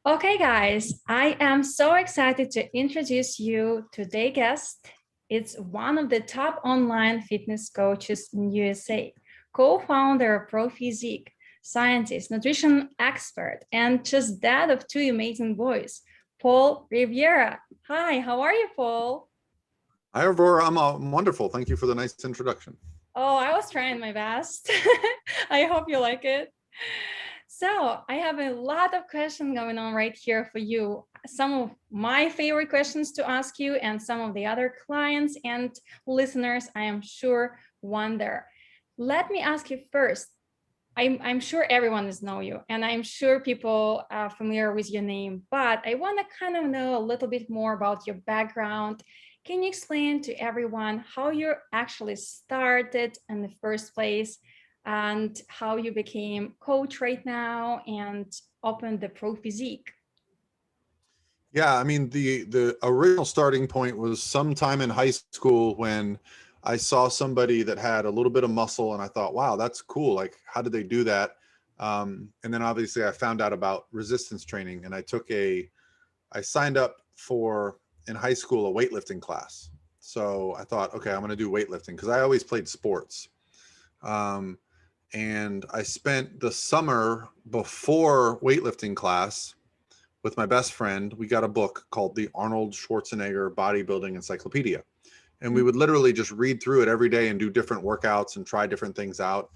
Okay, guys, I am so excited to introduce you to today's guest. It's one of the top online fitness coaches in USA, co-founder of Pro Physique, scientist, nutrition expert, and just dad of two amazing boys, Paul Revelia. Hi, how are you, Paul? Hi, Aurora. I'm wonderful. Thank you for the nice introduction. Oh, I was trying my best. I hope you like it. So I have a lot of questions going on right here for you. Some of my favorite questions to ask you and some of the other clients and listeners, I am sure, wonder. Let me ask you first. I'm sure everyone is know you and I'm sure people are familiar with your name, but I want to kind of know a little bit more about your background. Can you explain to everyone how you actually started in the first place and how you became coach right now and opened the Pro Physique? Yeah, I mean the original starting point was sometime in high school when I saw somebody that had a little bit of muscle, and I thought, wow, that's cool. Like, how did they do that? And then obviously I found out about resistance training, and I signed up for in high school a weightlifting class. So I thought, okay, I'm going to do weightlifting because I always played sports. Um, and I spent the summer before weightlifting class with my best friend. We got a book called the Arnold Schwarzenegger Bodybuilding Encyclopedia. And we would literally just read through it every day and do different workouts and try different things out.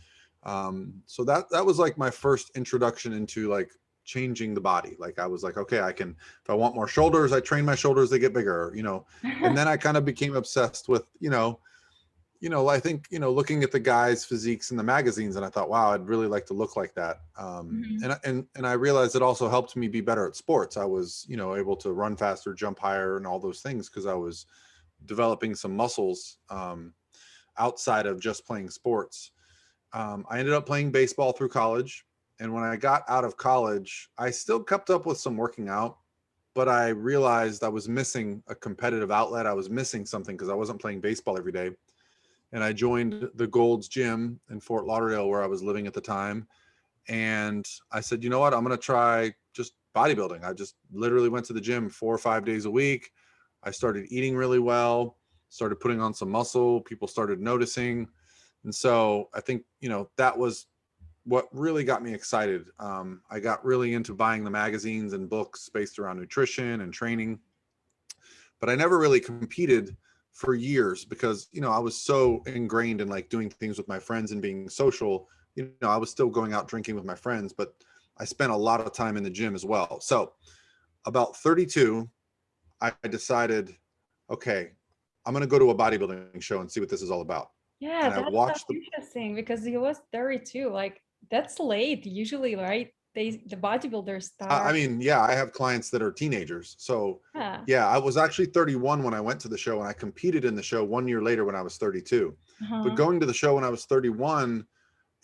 So that was like my first introduction into like changing the body. Like I was like, okay, I can, if I want more shoulders, I train my shoulders, they get bigger, and then I kind of became obsessed with, I think, looking at the guys' physiques in the magazines, and I thought, wow, I'd really like to look like that. Mhm. And I realized it also helped me be better at sports. I was, able to run faster, jump higher, and all those things because I was developing some muscles outside of just playing sports. I ended up playing baseball through college, and when I got out of college, I still kept up with some working out, but I realized I was missing a competitive outlet. I was missing something because I wasn't playing baseball every day, and I joined the Gold's Gym in Fort Lauderdale where I was living at the time. And I said, you know what, I'm going to try just bodybuilding. I just literally went to the gym 4 or 5 days a week. I started eating really well, started putting on some muscle. People started noticing. And so I think, that was what really got me excited. I got really into buying the magazines and books based around nutrition and training, but I never really competed for years because I was so ingrained in like doing things with my friends and being social. I was still going out drinking with my friends, but I spent a lot of time in the gym as well. So about 32, I decided, okay, I'm going to go to a bodybuilding show and see what this is all about. Yeah, And I that's so watched the interesting because he was 32. Like that's late usually, right? The bodybuilders I start. mean, yeah, I have clients that are teenagers. So Yeah. yeah, I was actually 31 when I went to the show, and I competed in the show 1 year later when I was 32. But Uh-huh. going to the show when I was 31,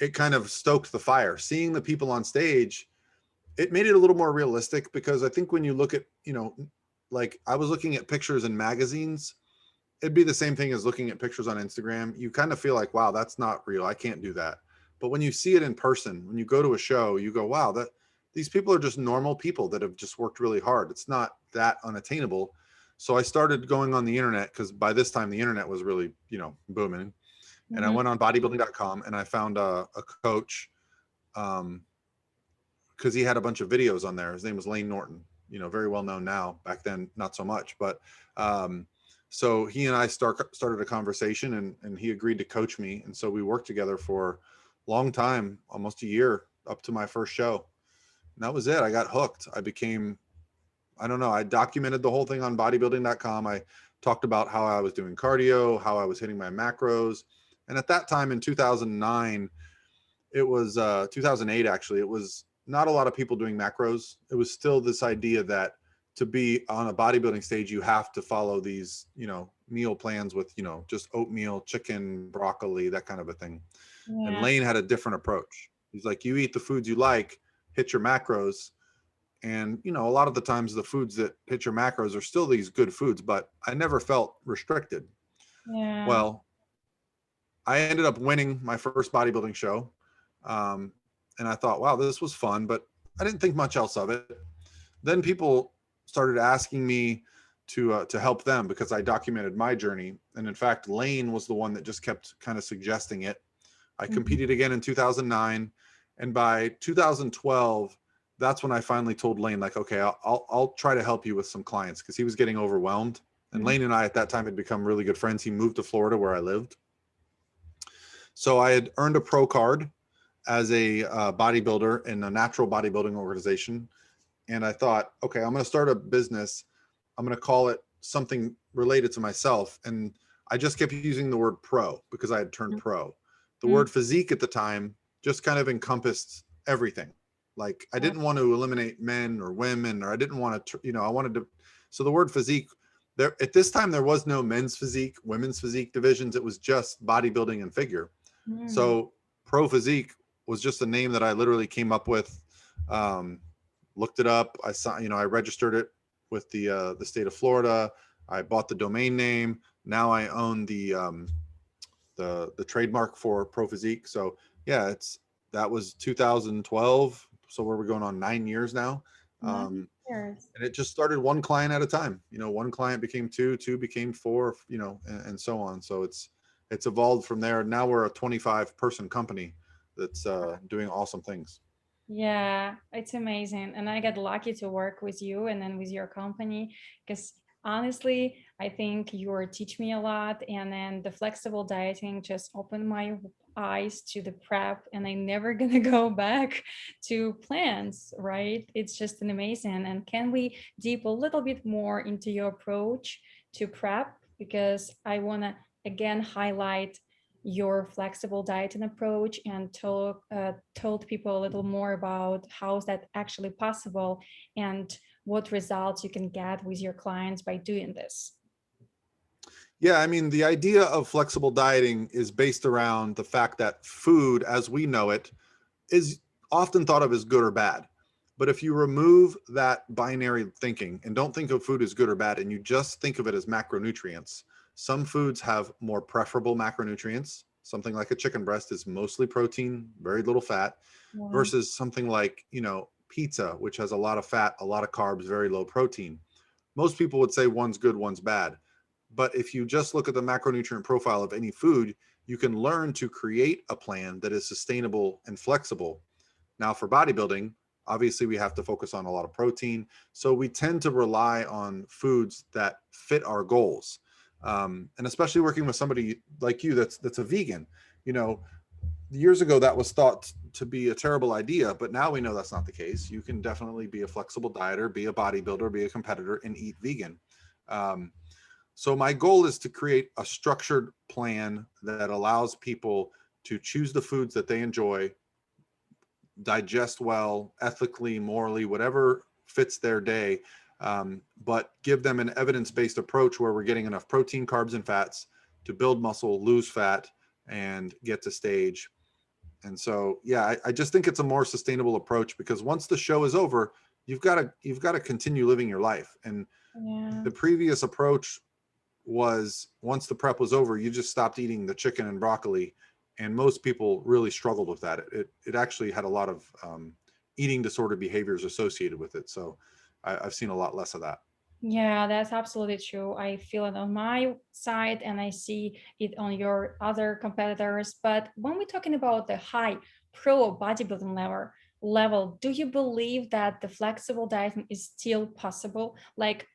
it kind of stoked the fire. Seeing the people on stage, it made it a little more realistic because I think when you look at, like I was looking at pictures in magazines, it'd be the same thing as looking at pictures on Instagram. You kind of feel like, wow, that's not real. I can't do that. But when you see it in person, when you go to a show, you go, wow, that these people are just normal people that have just worked really hard. It's not that unattainable. So I started going on the internet because by this time the internet was really, booming. And I Mhm. went on bodybuilding.com and I found a coach because he had a bunch of videos on there. His name was Lane Norton, very well known now. Back then, not so much. But so he and I started a conversation, and he agreed to coach me. And so we worked together for a long time, almost a year, up to my first show. And that was it. I got hooked. I don't know, I documented the whole thing on bodybuilding.com. I talked about how I was doing cardio, how I was hitting my macros. And at that time in 2009, it was 2008 actually, it was not a lot of people doing macros. It was still this idea that to be on a bodybuilding stage you have to follow these meal plans with just oatmeal, chicken, broccoli, that kind of a thing. And Yeah. Lane had a different approach. He's like, you eat the foods you like, hit your macros. And a lot of the times the foods that hit your macros are still these good foods, but I never felt restricted. Yeah. Well, I ended up winning my first bodybuilding show. Um, and I thought, wow, this was fun, but I didn't think much else of it. then people started asking me to help them because I documented my journey. And in fact, Lane was the one that just kept kind of suggesting it. I Mhm. competed again in 2009, and by 2012, that's when I finally told Lane, like, okay, I'll try to help you with some clients, because he was getting overwhelmed. And Mhm. Lane and I at that time had become really good friends. He moved to Florida where I lived. So I had earned a pro card as a bodybuilder in a natural bodybuilding organization. And I thought, okay, I'm going to start a business. I'm going to call it something related to myself. And I just kept using the word pro because I had turned pro. The Mhm. word physique at the time just kind of encompassed everything. Like, I Yeah. didn't want to eliminate men or women, or I didn't want to, I wanted to. So the word physique, there at this time, there was no men's physique, women's physique divisions. It was just bodybuilding and figure. Mm. So Pro Physique was just a name that I literally came up with. Um, Looked it up. I saw, I registered it with the state of Florida. I bought the domain name. Now I own the trademark for Pro Physique. So yeah, that was 2012. So we're going on 9 years now. 9 years. And it just started one client at a time. One client became two, two became four, and so on. So it's evolved from there. Now we're a 25-person company that's doing awesome things. Yeah, it's amazing. And I got lucky to work with you and then with your company, because honestly, I think you teach me a lot. And then the flexible dieting just opened my eyes to the prep, and I'm never gonna go back to plans, right? It's just an amazing. And can we deep a little bit more into your approach to prep? Because I wanna again highlight your flexible dieting approach and told people a little more about how is that actually possible and what results you can get with your clients by doing this. Yeah, I mean, the idea of flexible dieting is based around the fact that food, as we know it, is often thought of as good or bad. But if you remove that binary thinking and don't think of food as good or bad, and you just think of it as macronutrients, some foods have more preferable macronutrients. Something like a chicken breast is mostly protein, very little fat, Yeah. versus something like, pizza, which has a lot of fat, a lot of carbs, very low protein. Most people would say one's good, one's bad. But if you just look at the macronutrient profile of any food, you can learn to create a plan that is sustainable and flexible. Now, for bodybuilding, obviously we have to focus on a lot of protein. So we tend to rely on foods that fit our goals. And especially working with somebody like you that's a vegan, you know, years ago that was thought to be a terrible idea, but now we know that's not the case. You can definitely be a flexible dieter, be a bodybuilder, be a competitor, and eat vegan. Um, so my goal is to create a structured plan that allows people to choose the foods that they enjoy, digest well, ethically, morally, whatever fits their day, but give them an evidence-based approach where we're getting enough protein, carbs, and fats to build muscle, lose fat, and get to stage. And so, yeah, I just think it's a more sustainable approach, because once the show is over, you've got to continue living your life. And Yeah. the previous approach was, once the prep was over, you just stopped eating the chicken and broccoli, and most people really struggled with that. It actually had a lot of eating disorder behaviors associated with it. So I've seen a lot less of that. Yeah, that's absolutely true. I feel it on my side and I see it on your other competitors. But when we're talking about the high pro bodybuilding level, do you believe that the flexible dieting is still possible? Like,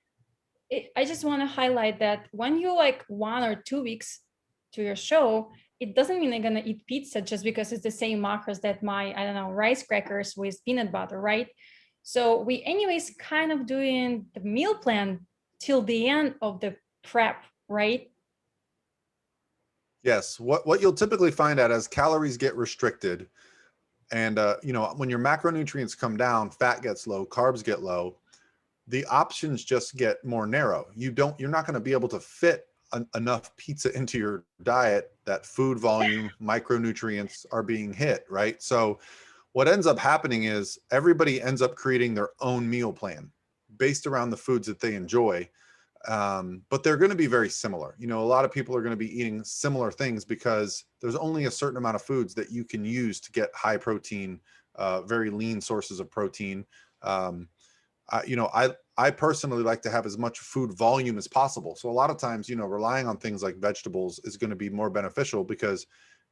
I just want to highlight that when you like 1 or 2 weeks to your show, it doesn't mean they're gonna eat pizza just because it's the same macros that my, I don't know, rice crackers with peanut butter, right? So we anyways kind of doing the meal plan till the end of the prep, right? Yes, what you'll typically find out as calories get restricted, and when your macronutrients come down, fat gets low, carbs get low, the options just get more narrow. You're not going to be able to fit enough pizza into your diet that food volume, micronutrients are being hit, right? So what ends up happening is everybody ends up creating their own meal plan based around the foods that they enjoy. But they're going to be very similar. A lot of people are going to be eating similar things because there's only a certain amount of foods that you can use to get high protein, very lean sources of protein. Um, I personally like to have as much food volume as possible. So a lot of times, relying on things like vegetables is going to be more beneficial because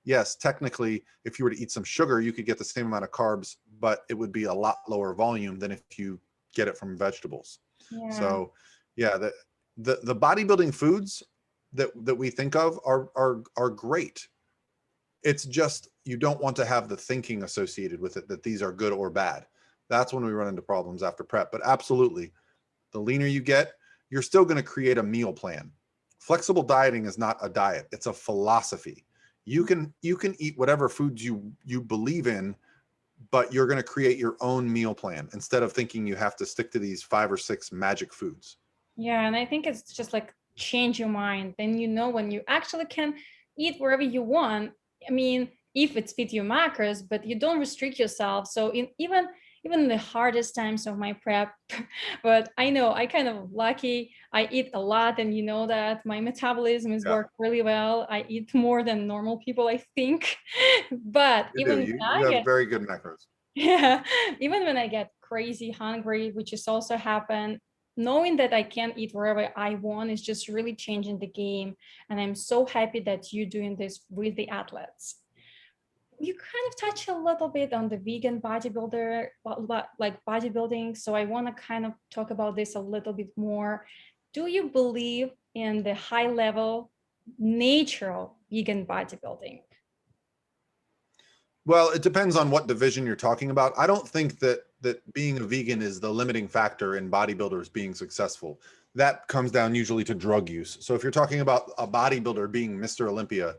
yes, technically, if you were to eat some sugar, you could get the same amount of carbs, but it would be a lot lower volume than if you get it from vegetables. Yeah. So yeah, the bodybuilding foods that we think of are great. It's just you don't want to have the thinking associated with it that these are good or bad. That's when we run into problems after prep. But absolutely, the leaner you get, you're still going to create a meal plan. Flexible dieting is not a diet, it's a philosophy. You can eat whatever foods you believe in, but you're going to create your own meal plan instead of thinking you have to stick to these 5 or 6 magic foods. Yeah, and I think it's just like change your mind. Then you know when you actually can eat wherever you want. I mean, if it's fit your macros, but you don't restrict yourself. So even in the hardest times of my prep, but I know I kind of lucky. I eat a lot, and you know that my metabolism is Yeah, worked really well. I eat more than normal people, I think. But you even do. when You I have get very good macros. yeah, even when I get crazy hungry, which is also happen, knowing that I can eat wherever I want is just really changing the game. And I'm so happy that you're doing this with the athletes. You kind of touch a little bit on the vegan bodybuilder, like bodybuilding. So I want to kind of talk about this a little bit more. Do you believe in the high level natural vegan bodybuilding? Well, it depends on what division you're talking about. I don't think that being a vegan is the limiting factor in bodybuilders being successful. That comes down usually to drug use. So if you're talking about a bodybuilder being Mr. Olympia,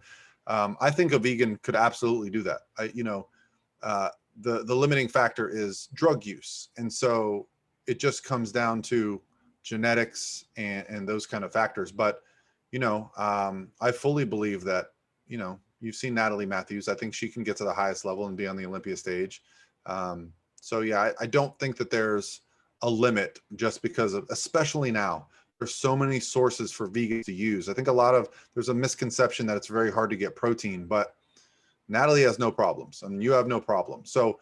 I think a vegan could absolutely do that. Uh, the limiting factor is drug use, and so it just comes down to genetics and those kind of factors. But I fully believe that you've seen Natalie Matthews. I think she can get to the highest level and be on the Olympia stage. So yeah, I don't think that there's a limit just because of, especially now, there's so many sources for vegans to use. I think there's a misconception that it's very hard to get protein, but Natalie has no problems and you have no problem. So,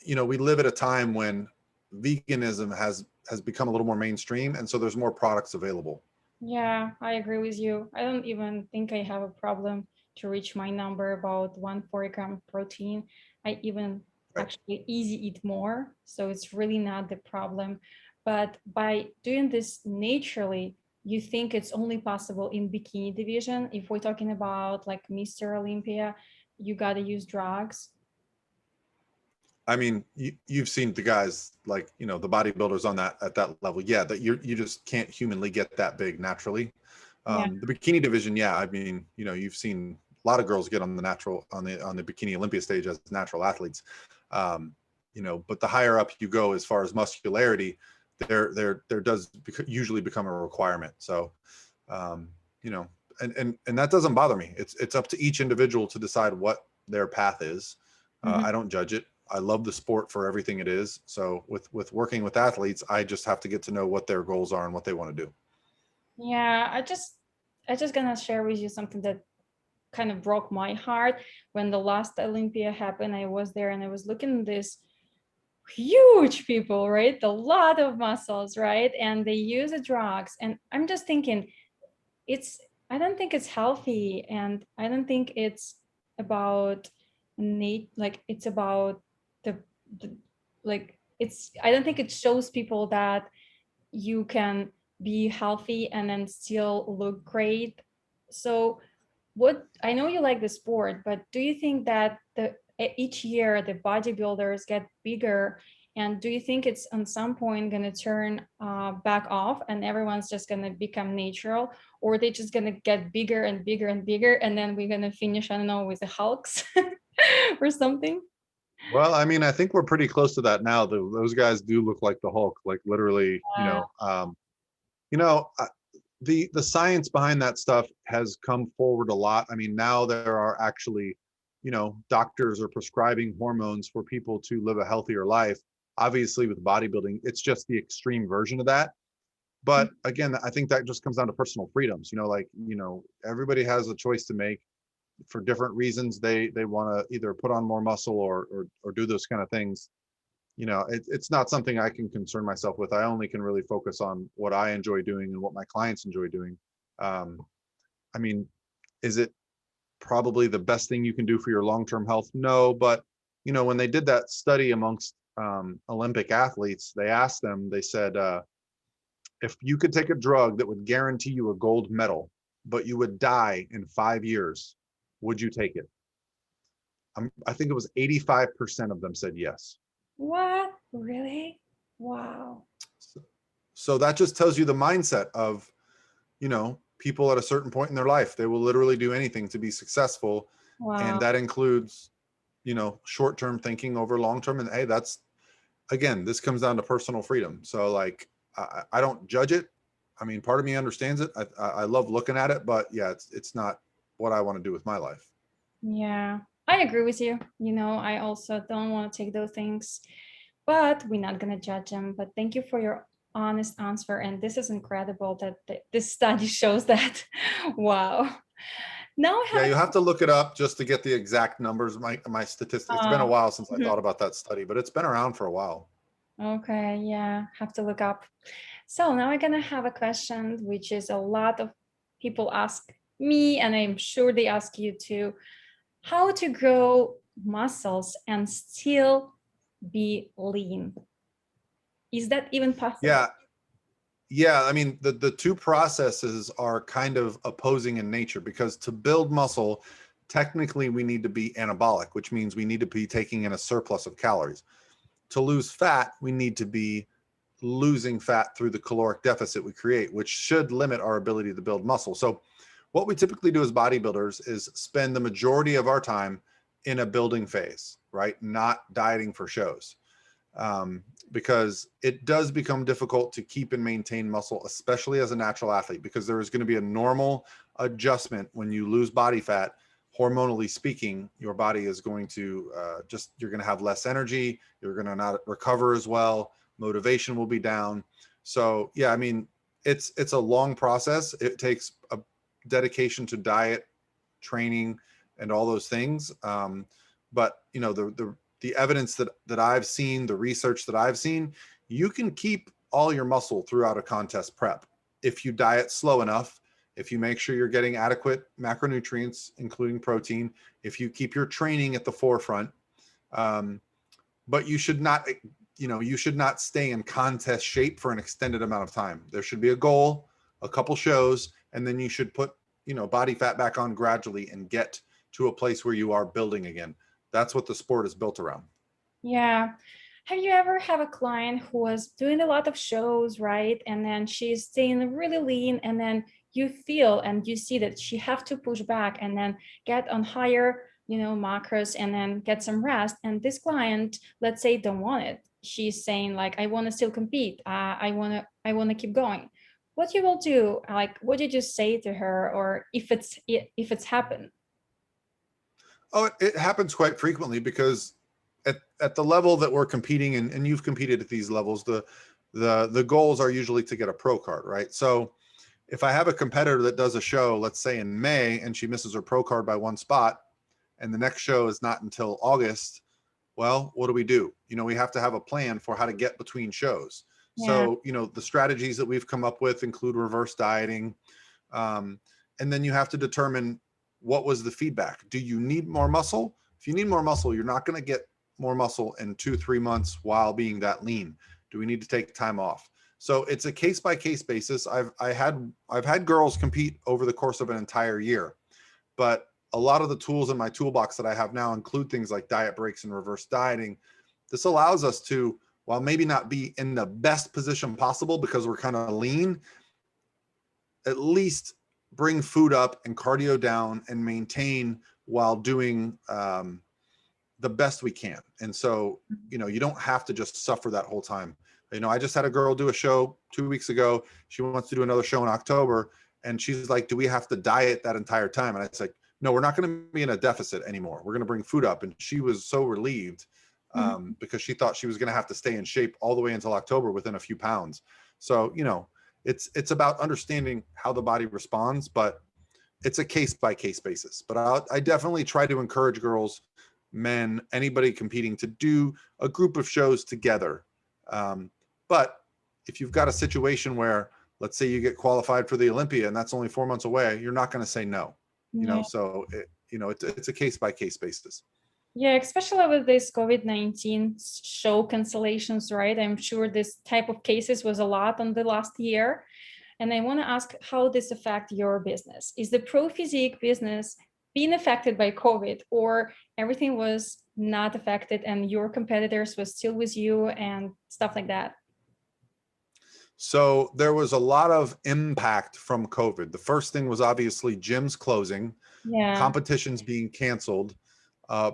we live at a time when veganism has become a little more mainstream. And so there's more products available. Yeah, I agree with you. I don't even think I have a problem to reach my number about 140 gram of protein. I even Right. actually easy eat more, so it's really not the problem. But by doing this naturally, you think it's only possible in bikini division. If we're talking about like Mr. Olympia, you gotta use drugs. I mean, you've seen the guys like, the bodybuilders on that at that level. Yeah, that you just can't humanly get that big naturally. Yeah. The bikini division, yeah, I mean, you've seen a lot of girls get on the bikini Olympia stage as natural athletes. But the higher up you go as far as muscularity, there does usually become a requirement. So, um, you know, and that doesn't bother me. It's up to each individual to decide what their path is. Mhm. I don't judge it. I love the sport for everything it is. So with working with athletes, I just have to get to know what their goals are and what they want to do. Yeah, I just gonna share with you something that kind of broke my heart when the last Olympia happened. I was there and I was looking at this huge people, right? A lot of muscles, right? And they use the drugs. And I'm just thinking, I don't think it's healthy. And I don't think it's about like it's about the, the like I don't think it shows people that you can be healthy and then still look great. So what I know you like the sport, but do you think that each year the bodybuilders get bigger, and do you think it's on some point going to turn back off and everyone's just going to become natural, or they just going to get bigger and bigger and bigger, and then we're going to finish, I don't know, with the hulks or something? Well, I mean, I think we're pretty close to that now. Those guys do look like the Hulk, like literally, uh, you know, uh, the science behind that stuff has come forward a lot. I mean, now there are actually, doctors are prescribing hormones for people to live a healthier life. Obviously, with bodybuilding, it's just the extreme version of that. But again, I think that just comes down to personal freedoms. Everybody has a choice to make for different reasons. They want to either put on more muscle or do those kind of things. it's not something I can concern myself with. I only can really focus on what I enjoy doing and what my clients enjoy doing. Um, I mean, is it probably the best thing you can do for your long-term health? No, but when they did that study amongst Olympic athletes, they asked them, they said, if you could take a drug that would guarantee you a gold medal, but you would die in 5 years, would you take it? I think it was 85% of them said yes. What? Really? Wow. So, so that just tells you the mindset of, people at a certain point in their life. They will literally do anything to be successful. And Wow. that includes, short-term thinking over long-term. And hey, again, this comes down to personal freedom. So like, I don't judge it. I mean, part of me understands it. I love looking at it, but yeah, it's not what I want to do with my life. Yeah, I agree with you. I also don't want to take those things, but we're not going to judge them. But thank you for your honest answer. And this is incredible that this study shows that. Wow. Now I Yeah, have you have to look it up just to get the exact numbers. My statistics. It's been a while since I mhm. thought about that study, but it's been around for a while. Okay, yeah, have to look up. So now I'm gonna have a question, which is a lot of people ask me, and I'm sure they ask you too. How to grow muscles and still be lean? Is that even possible? Yeah, yeah. I mean, the two processes are kind of opposing in nature, because to build muscle, technically we need to be anabolic, which means we need to be taking in a surplus of calories. To lose fat, we need to be losing fat through the caloric deficit we create, which should limit our ability to build muscle. So what we typically do as bodybuilders is spend the majority of our time in a building phase, right? Not dieting for shows. Because it does become difficult to keep and maintain muscle, especially as a natural athlete, because there is going to be a normal adjustment when you lose body fat. Hormonally speaking, your body is going to you're going to have less energy. You're going to not recover as well. Motivation will be down. So yeah, I mean, it's a long process. It takes a dedication to diet, training, and all those things. But the evidence that I've seen, the research that I've seen, you can keep all your muscle throughout a contest prep if you diet slow enough, if you make sure you're getting adequate macronutrients, including protein, if you keep your training at the forefront. But you should not, you should not stay in contest shape for an extended amount of time. There should be a goal, a couple shows, and then you should put, body fat back on gradually and get to a place where you are building again. That's what the sport is built around. Yeah. Have you ever have a client who was doing a lot of shows, right? And then she's staying really lean, and then you feel and you see that she have to push back and then get on higher, macros and then get some rest. And this client, let's say, don't want it. She's saying like, I want to still compete. I want to keep going. What you will do? Like, what did you say to her, or if it's happened? Oh, it happens quite frequently, because at the level that we're competing, and you've competed at these levels, the goals are usually to get a pro card, right? So if I have a competitor that does a show, let's say in May, and she misses her pro card by one spot, and the next show is not until August, well, what do? We have to have a plan for how to get between shows. Yeah. So, the strategies that we've come up with include reverse dieting. And then you have to determine, what was the feedback? Do you need more muscle? If you need more muscle, you're not going to get more muscle in 2-3 months while being that lean. Do we need to take time off? So it's a case by case basis. I've had girls compete over the course of an entire year, but a lot of the tools in my toolbox that I have now include things like diet breaks and reverse dieting. This allows us to, while maybe not be in the best position possible because we're kind of lean, at least bring food up and cardio down and maintain while doing the best we can. And so, you don't have to just suffer that whole time. I just had a girl do a show 2 weeks ago. She wants to do another show in October. And she's like, do we have to diet that entire time? And I was like, no, we're not going to be in a deficit anymore. We're going to bring food up. And she was so relieved, Mhm. because she thought she was going to have to stay in shape all the way until October within a few pounds. So, it's about understanding how the body responds, but it's a case by case basis. But I definitely try to encourage girls men, anybody competing to do a group of shows together. But if you've got a situation where, let's say you get qualified for the Olympia and that's only 4 months away, you're not going to say no, you know, Yeah. so it's a case by case basis. Yeah, especially with this COVID-19 show cancellations, right? I'm sure this type of cases was a lot on the last year. And I want to ask how this affect your business. Is the Pro Physique business being affected by COVID, or everything was not affected and your competitors was still with you and stuff like that? So there was a lot of impact from COVID. The first thing was obviously gyms closing, Yeah. competitions being canceled.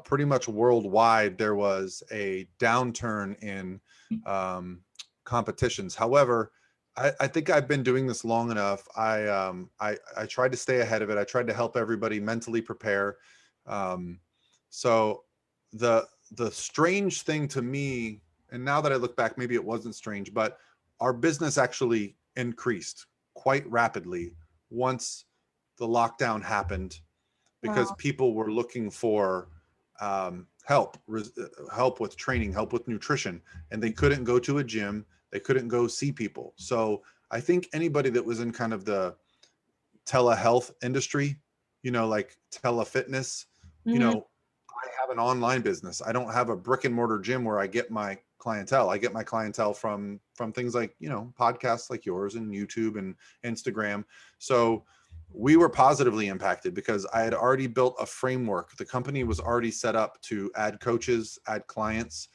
Pretty much worldwide, there was a downturn in competitions. However, I think I've been doing this long enough. I tried to stay ahead of it. I tried to help everybody mentally prepare. So the strange thing to me, and now that I look back, maybe it wasn't strange, but our business actually increased quite rapidly once the lockdown happened, because Wow. people were looking for help with training, help with nutrition, and they couldn't go to a gym, they couldn't go see people. So I think anybody that was in kind of the telehealth industry, like telefitness, Mhm. I have an online business. I don't have a brick and mortar gym where I get my clientele. I get my clientele from things like, podcasts like yours and YouTube and Instagram. So we were positively impacted because I had already built a framework. The company was already set up to add coaches, add clients.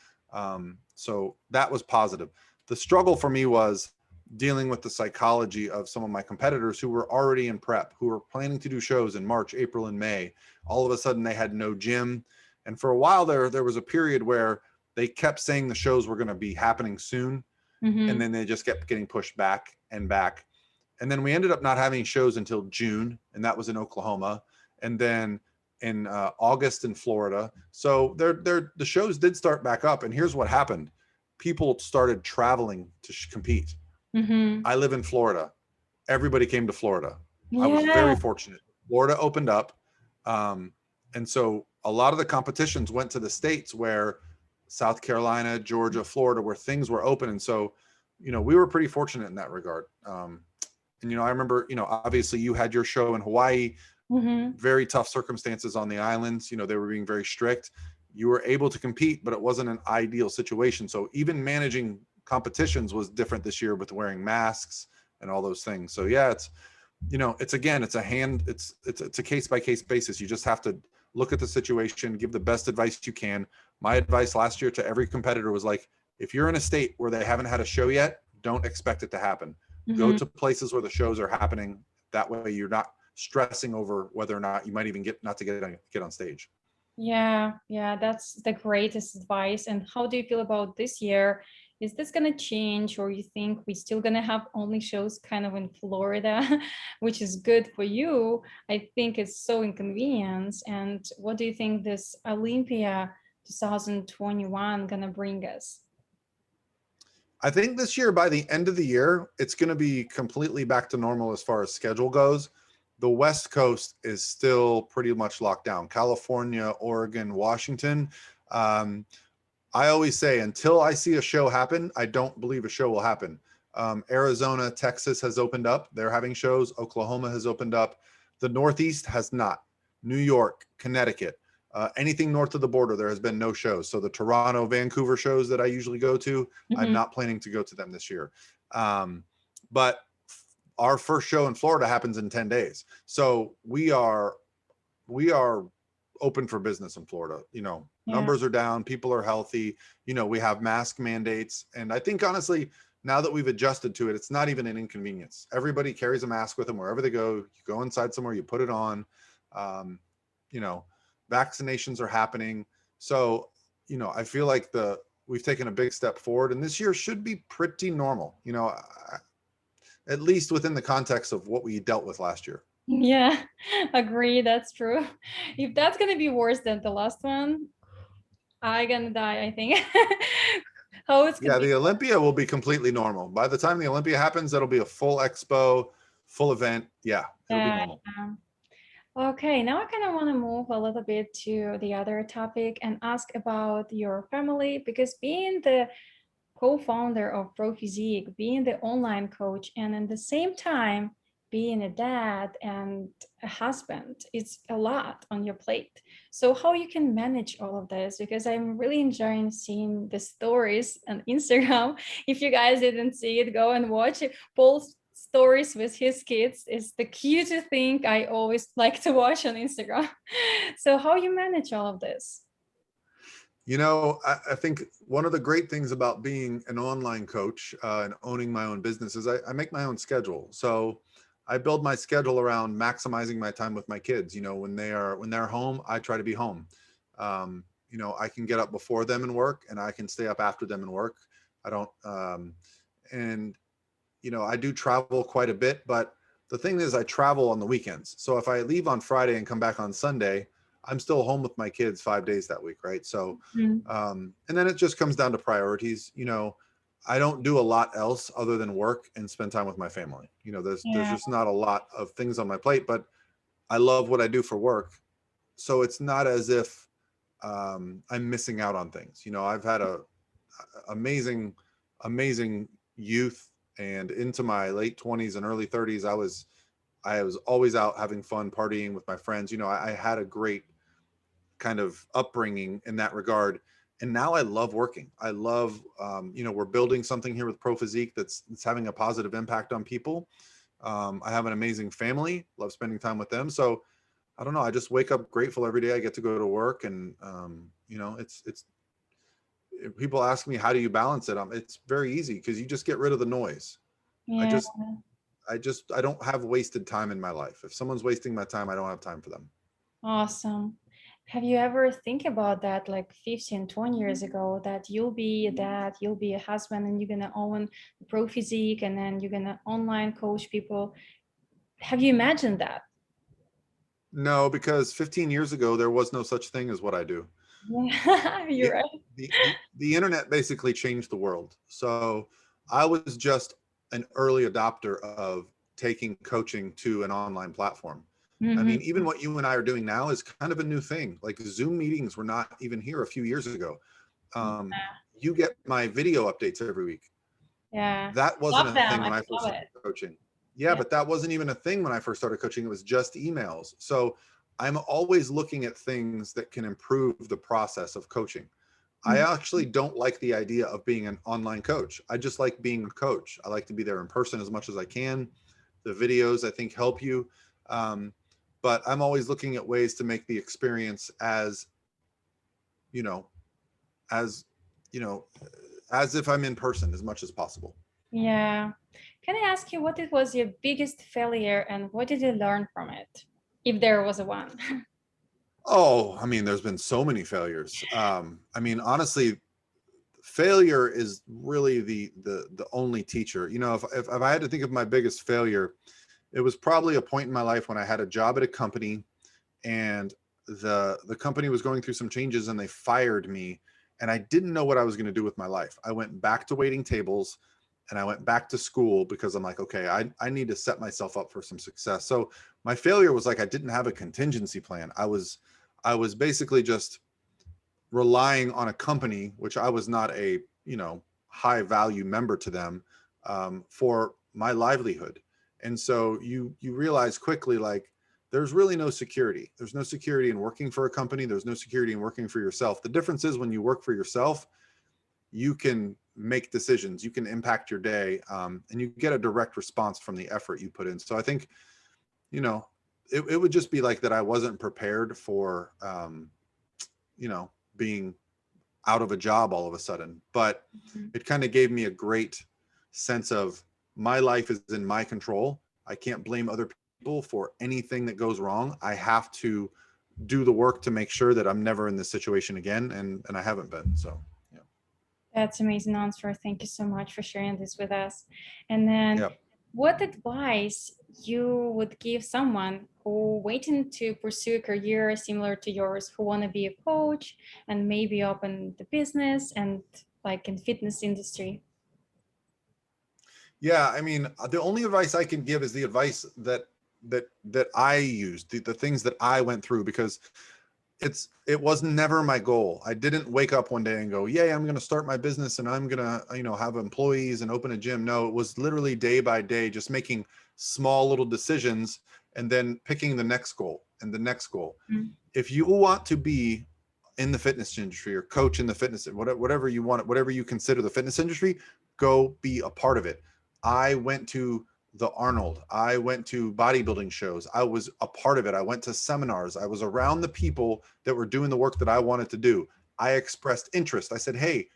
So that was positive. The struggle for me was dealing with the psychology of some of my competitors who were already in prep, who were planning to do shows in March, April, and May. All of a sudden they had no gym. And for a while there was a period where they kept saying the shows were going to be happening soon. And then they just kept getting pushed back and back. And then we ended up not having shows until June, and that was in Oklahoma. And then in August in Florida. So the shows did start back up. And here's what happened. People started traveling to compete. Mhm. I live in Florida. Everybody came to Florida. I was very Yeah. fortunate. Florida opened up. And so a lot of the competitions went to the states where South Carolina, Georgia, Florida, where things were open. And so, we were pretty fortunate in that regard. And, I remember, obviously you had your show in Hawaii, Mhm. very tough circumstances on the islands. They were being very strict. You were able to compete, but it wasn't an ideal situation. So even managing competitions was different this year with wearing masks and all those things. So yeah, it's a case by case basis. You just have to look at the situation, give the best advice you can. My advice last year to every competitor was like, if you're in a state where they haven't had a show yet, don't expect it to happen. Go Mhm. to places where the shows are happening. That way you're not stressing over whether or not you might even get on stage. Yeah, that's the greatest advice. And how do you feel about this year? Is this going to change, or you think we're still going to have only shows kind of in Florida, which is good for you? I think it's so inconvenient. And what do you think this Olympia 2021 going to bring us? I think this year, by the end of the year, it's going to be completely back to normal as far as schedule goes. The West Coast is still pretty much locked down. California, Oregon, Washington. I always say, until I see a show happen, I don't believe a show will happen. Arizona, Texas has opened up. They're having shows. Oklahoma has opened up. The Northeast has not. New York, Connecticut, anything north of the border, there has been no shows. So the Toronto, Vancouver shows that I usually go to, I'm Mhm. not planning to go to them this year. But our first show in Florida happens in 10 days. So we are open for business in Florida. Yeah. Numbers are down, people are healthy, we have mask mandates. And I think honestly, now that we've adjusted to it, it's not even an inconvenience. Everybody carries a mask with them wherever they go. You go inside somewhere, you put it on. Um, you know, Vaccinations are happening. So, I feel like we've taken a big step forward, and this year should be pretty normal, at least within the context of what we dealt with last year. Yeah, agree. That's true. If that's going to be worse than the last one, I gonna die, I think. How it's gonna Yeah, be. the Olympia will be completely normal. By the time the Olympia happens, that'll be a full expo, full event. Yeah, it'll be Yeah, normal. yeah. Okay, now I kind of want to move a little bit to the other topic and ask about your family, because being the co-founder of Pro Physique, being the online coach, and at the same time being a dad and a husband, it's a lot on your plate. So how you can manage all of this? Because I'm really enjoying seeing the stories on Instagram. If you guys didn't see it, go and watch it. Paul's stories with his kids is the cutest thing I always like to watch on Instagram. So how you manage all of this? You know, I think one of the great things about being an online coach and owning my own business is I make my own schedule. So I build my schedule around maximizing my time with my kids. You know, when they're home, I try to be home. You know, I can get up before them and work, and I can stay up after them and work. I don't, and you know, I do travel quite a bit, but the thing is, I travel on the weekends. So if I leave on Friday and come back on Sunday, I'm still home with my kids 5 days that week, right? So, Mm. and then it just comes down to priorities. You know, I don't do a lot else other than work and spend time with my family. You know, there's Yeah. just not a lot of things on my plate, but I love what I do for work. So it's not as if I'm missing out on things. You know, I've had a amazing, amazing youth, and into my late 20s and early 30s, I was always out having fun, partying with my friends. You know, I had a great kind of upbringing in that regard. And now I love working. I love, you know, we're building something here with Pro Physique that's having a positive impact on people. I have an amazing family, love spending time with them. So I don't know. I just wake up grateful every day. I get to go to work, and you know, it's. If people ask me how do you balance it, it's very easy because you just get rid of the noise. I Yeah. just, I don't have wasted time in my life. If someone's wasting my time, I don't have time for them. Awesome. Have you ever think about that like 15, 20 years ago, that you'll be a dad, you'll be a husband, and you're gonna own Pro Physique, and then you're gonna online coach people? Have you imagined that? No, because 15 years ago there was no such thing as what I do. Yeah, you're The, right. the internet basically changed the world. So I was just an early adopter of taking coaching to an online platform. I mean, Mhm. even what you and I are doing now is kind of a new thing. Like Zoom meetings were not even here a few years ago. Um, you get my video updates every week. Yeah. That wasn't Love a them. thing I when I first love started it. coaching. Yeah, Yeah. but that wasn't even a thing when I first started coaching. It was just emails. So I'm always looking at things that can improve the process of coaching. I Mhm. actually don't like the idea of being an online coach. I just like being a coach. I like to be there in person as much as I can. The videos, I think, help you. Um, but I'm always looking at ways to make the experience as, you know, as, you know, as if I'm in person as much as possible. Yeah. Can I ask you what it was your biggest failure and what did you learn from it? If there was a one. Oh, I mean, there's been so many failures. I mean, honestly, failure is really the only teacher. You know, if I had to think of my biggest failure, it was probably a point in my life when I had a job at a company, and the company was going through some changes and they fired me, and I didn't know what I was going to do with my life. I went back to waiting tables, and I went back to school because I'm like, okay, I need to set myself up for some success. So my failure was like I didn't have a contingency plan. I was basically just relying on a company, which I was not a, you know, high value member to them, for my livelihood. And so you realize quickly, like, there's really no security. There's no security in working for a company. There's no security in working for yourself. The difference is when you work for yourself, you can make decisions, you can impact your day, and you get a direct response from the effort you put in. So I think, you know, it would just be like that. I wasn't prepared for, you know, being out of a job all of a sudden, but it kind of gave me a great sense of my life is in my control. I can't blame other people for anything that goes wrong. I have to do the work to make sure that I'm never in this situation again, and I haven't been. So yeah. That's amazing answer. Thank you so much for sharing this with us. And then Yeah. what advice you would give someone who waiting to pursue a career similar to yours, who want to be a coach and maybe open the business and like in fitness industry? Yeah, I mean, the only advice I can give is the advice that that I used, the things that I went through, because it was never my goal. I didn't wake up one day and go, yay, I'm going to start my business and I'm going to, have employees and open a gym. No, it was literally day by day, just making small little decisions and then picking the next goal and the next goal. Mm. If you want to be in the fitness industry or coach in the fitness, whatever you want, whatever you consider the fitness industry, go be a part of it. I went to the Arnold. I went to bodybuilding shows. I was a part of it. I went to seminars. I was around the people that were doing the work that I wanted to do. I expressed interest. I said, hey,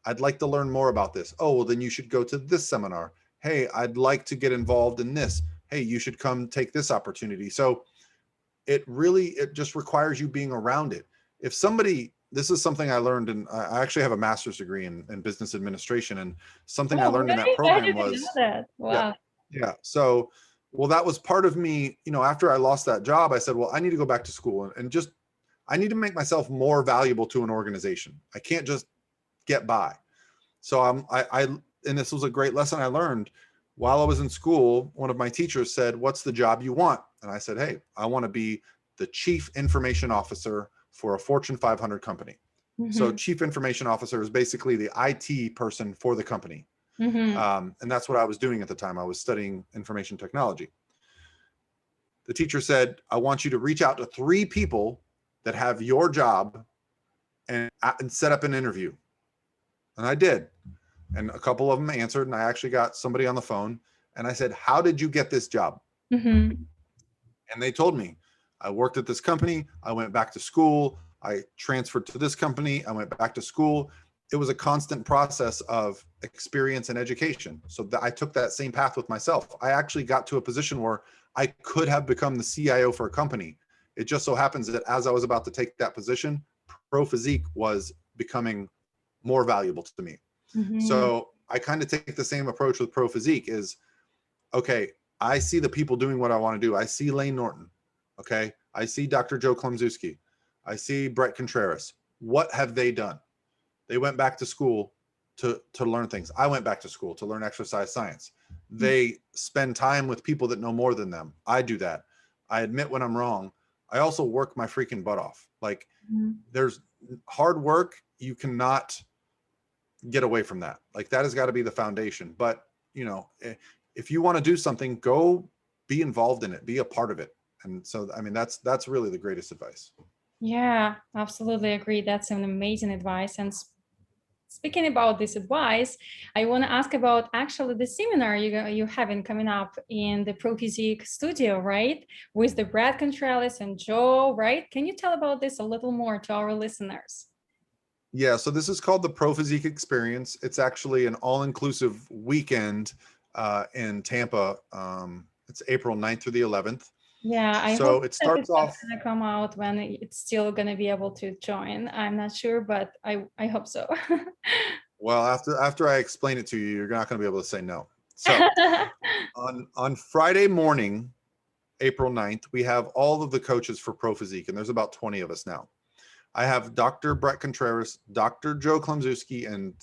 I'd like to learn more about this. Oh, well, then you should go to this seminar. Hey, I'd like to get involved in this. Hey, you should come take this opportunity. So it just requires you being around it. If somebody, this is something I learned, and I actually have a master's degree in business administration, and something I learned in that Really? I program didn't know was, that. Wow. yeah. So, well, that was part of me, after I lost that job, I said, well, I need to go back to school and just, I need to make myself more valuable to an organization. I can't just get by. So and this was a great lesson I learned while I was in school. One of my teachers said, what's the job you want? And I said, hey, I want to be the chief information officer for a Fortune 500 company. Mm-hmm. So chief information officer is basically the IT person for the company. Mm-hmm. And that's what I was doing at the time. I was studying information technology. The teacher said, I want you to reach out to 3 people that have your job and set up an interview. And I did. And a couple of them answered, and I actually got somebody on the phone, and I said, how did you get this job? Mm-hmm. And they told me, I worked at this company. I went back to school. I transferred to this company. I went back to school. It was a constant process of experience and education. So I took that same path with myself. I actually got to a position where I could have become the CIO for a company. It just so happens that as I was about to take that position, Pro Physique was becoming more valuable to me. Mm-hmm. So I kind of take the same approach with Pro Physique is, okay, I see the people doing what I want to do. I see Lane Norton. Okay. I see Dr. Joe Klemczewski. I see Brett Contreras. What have they done? They went back to school to learn things. I went back to school to learn exercise science. They spend time with people that know more than them. I do that. I admit when I'm wrong. I also work my freaking butt off. Like there's hard work. You cannot get away from that. Like that has got to be the foundation. But if you want to do something, go be involved in it, be a part of it. And so, I mean, that's really the greatest advice. Yeah, absolutely agree. That's an amazing advice. And speaking about this advice, I want to ask about actually the seminar you having coming up in the Pro Physique studio, right? With the Brad Contreras and Joe, right? Can you tell about this a little more to our listeners? Yeah, so this is called the Pro Physique Experience. It's actually an all-inclusive weekend in Tampa. It's April 9th through the 11th. Yeah, I So hope it that starts it's off going to come out when it's still going to be able to join. I'm not sure, but I hope so. well after I explain it to you, you're not going to be able to say no. So on Friday morning, April 9th, we have all of the coaches for Pro Physique, and there's about 20 of us now. I have Dr. Brett Contreras, Dr. Joe Klemczewski, and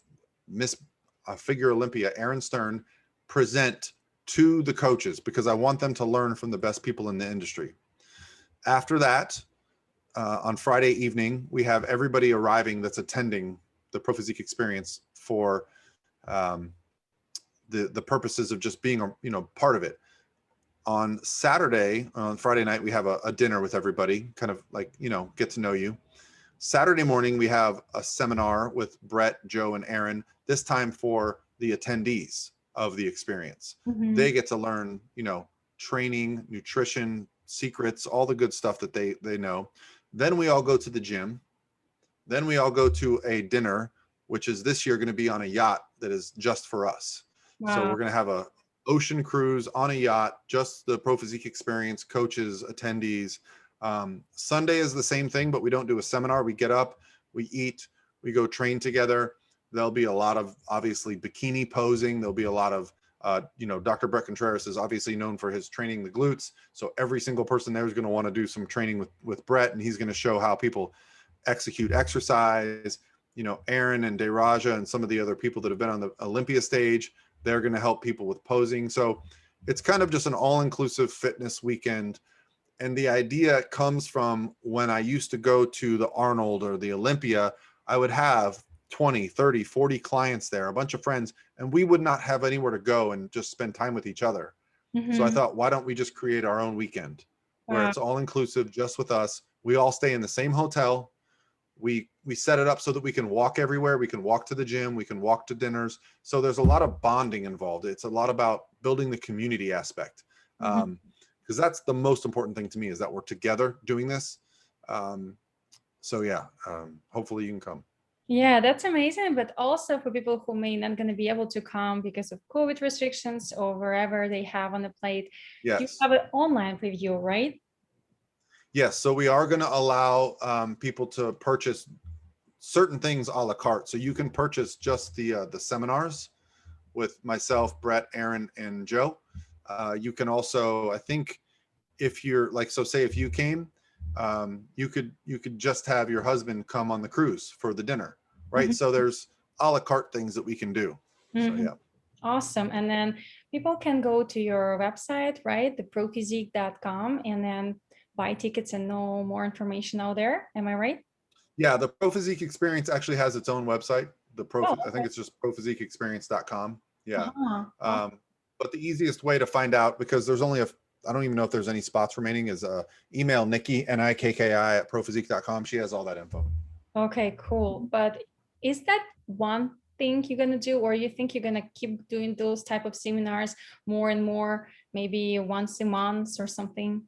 Miss Figure Olympia, Aaron Stern, present to the coaches because I want them to learn from the best people in the industry. After that, on Friday evening, we have everybody arriving that's attending the Pro Physique Experience for the purposes of just being part of it. On Saturday, on Friday night, we have a dinner with everybody, kind of like, get to know you. Saturday morning, we have a seminar with Brett, Joe, and Aaron, this time for the attendees of the experience. Mm-hmm. They get to learn, training, nutrition, secrets, all the good stuff that they know. Then we all go to the gym. Then we all go to a dinner, which is this year going to be on a yacht that is just for us. Wow. So we're going to have a ocean cruise on a yacht, just the Pro Physique Experience, coaches, attendees. Sunday is the same thing, but we don't do a seminar. We get up, we eat, we go train together. There'll be a lot of obviously bikini posing. There'll be a lot of, Dr. Brett Contreras is obviously known for his training the glutes. So every single person there is going to want to do some training with Brett, and he's going to show how people execute exercise. Aaron and Deraja and some of the other people that have been on the Olympia stage, they're going to help people with posing. So it's kind of just an all-inclusive fitness weekend. And the idea comes from when I used to go to the Arnold or the Olympia, I would have 20, 30, 40 clients there, a bunch of friends, and we would not have anywhere to go and just spend time with each other. So I thought, why don't we just create our own weekend where Wow. it's all inclusive, just with us. We all stay in the same hotel. We set it up so that we can walk everywhere. We can walk to the gym. We can walk to dinners. So there's a lot of bonding involved. It's a lot about building the community aspect. Because that's the most important thing to me, is that we're together doing this. So yeah, hopefully you can come. Yeah, that's amazing. But also for people who may not going to be able to come because of COVID restrictions or wherever they have on the plate, you Yes. have an online preview, right? Yes. So we are going to allow people to purchase certain things a la carte. So you can purchase just the seminars with myself, Brett, Aaron, and Joe. You can also, I think, if you're like, so say if you came, you could just have your husband come on the cruise for the dinner, right? So there's a la carte things that we can do. So yeah. Awesome. And then people can go to your website, right? The prophysique.com, and then buy tickets and know more information out there. Am I right? Yeah, the Pro Physique Experience actually has its own website. Oh, I think okay. it's just prophysiqueexperience.com. Yeah. Awesome. But the easiest way to find out, because there's only I don't even know if there's any spots remaining, is email Nikki, Nikki at prophysique.com. She has all that info. Okay, cool. But is that one thing you're gonna do, or you think you're gonna keep doing those type of seminars more and more, maybe once a month or something?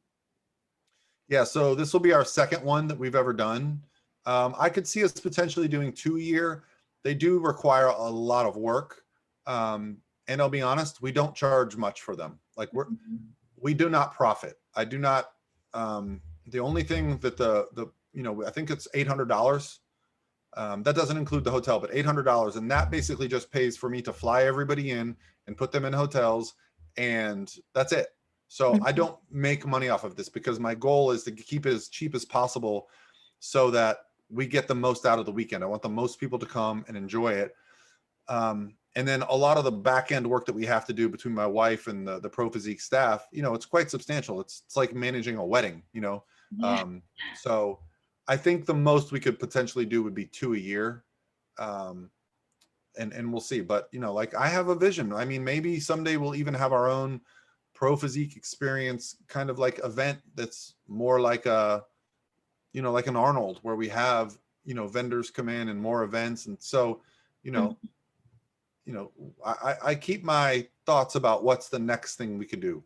Yeah, so this will be our second one that we've ever done. I could see us potentially doing 2 a year. They do require a lot of work. And I'll be honest, we don't charge much for them. Like we do not profit. I do not. The only thing that I think it's $800. That doesn't include the hotel, but $800, and that basically just pays for me to fly everybody in and put them in hotels, and that's it. So I don't make money off of this, because my goal is to keep it as cheap as possible so that we get the most out of the weekend. I want the most people to come and enjoy it. And then a lot of the back end work that we have to do between my wife and the Pro Physique staff, it's quite substantial. It's like managing a wedding, Yeah. so I think the most we could potentially do would be 2 a year. And we'll see. But, like, I have a vision. I mean, maybe someday we'll even have our own Pro Physique Experience kind of like event that's more like like an Arnold, where we have, vendors come in and more events. And so, I keep my thoughts about what's the next thing we could do.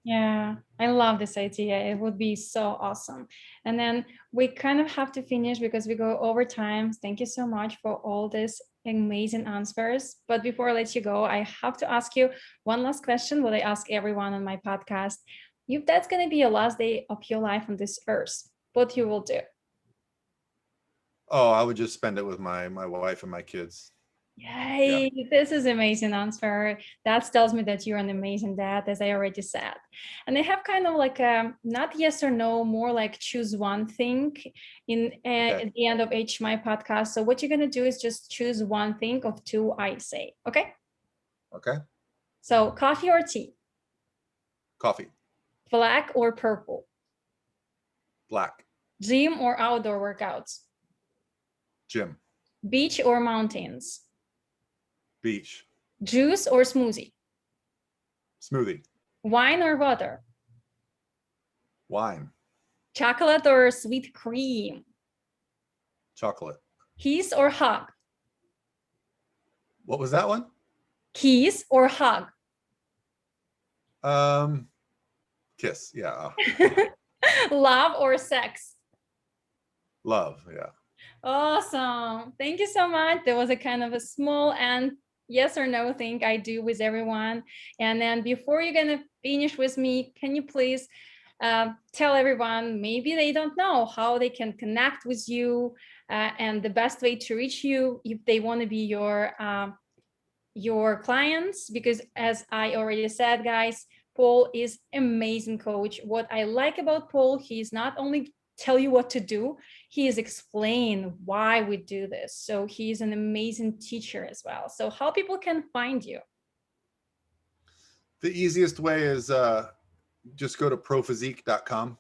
Yeah, I love this idea. It would be so awesome. And then we kind of have to finish because we go over time. Thank you so much for all these amazing answers. But before I let you go, I have to ask you one last question, what I ask everyone on my podcast. If that's going to be your last day of your life on this earth, what you will do? Oh, I would just spend it with my wife and my kids. Yay, this is amazing answer. That tells me that you're an amazing dad, as I already said. And I have kind of like a not yes or no, more like choose one thing in at the end of each my podcast. So what you're gonna do is just choose one thing of two I say. Okay. Okay. So coffee or tea? Coffee. Black or purple? Black. Gym or outdoor workouts? Gym. Beach or mountains? Beach. Juice or smoothie? Smoothie. Wine or water? Wine. Chocolate or sweet cream? Chocolate. Kiss or hug? What was that one? Kiss or hug? Kiss. Yeah. Love or sex? Love. Yeah. Awesome. Thank you so much. There was a kind of a small and yes or no thing I do with everyone. And then before you're going to finish with me, can you please tell everyone, maybe they don't know how they can connect with you and the best way to reach you if they want to be your clients? Because as I already said, guys, Paul is amazing coach. What I like about Paul, he's not only tell you what to do, he is explain why we do this. So he's an amazing teacher as well. So how people can find you? The easiest way is just go to prophysique.com,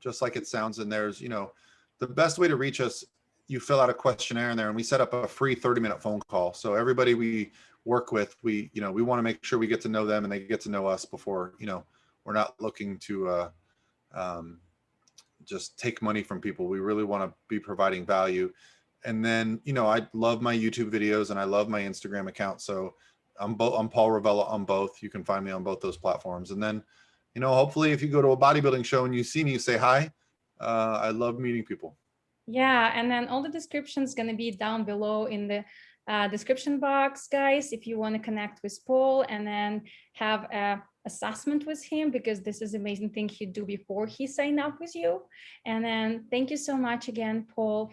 just like it sounds. And there's, the best way to reach us, you fill out a questionnaire in there, and we set up a free 30-minute phone call. So everybody we work with, we want to make sure we get to know them and they get to know us before, we're not looking to just take money from people. We really want to be providing value. And then, I love my YouTube videos and I love my Instagram account. So I'm Paul Revelia on both. You can find me on both those platforms. And then, hopefully if you go to a bodybuilding show and you see me, you say hi. I love meeting people. Yeah, and then all the descriptions going to be down below in the description box, guys, if you want to connect with Paul and then have a assessment with him, because this is amazing thing he'd do before he signed up with you. And then thank you so much again, Paul,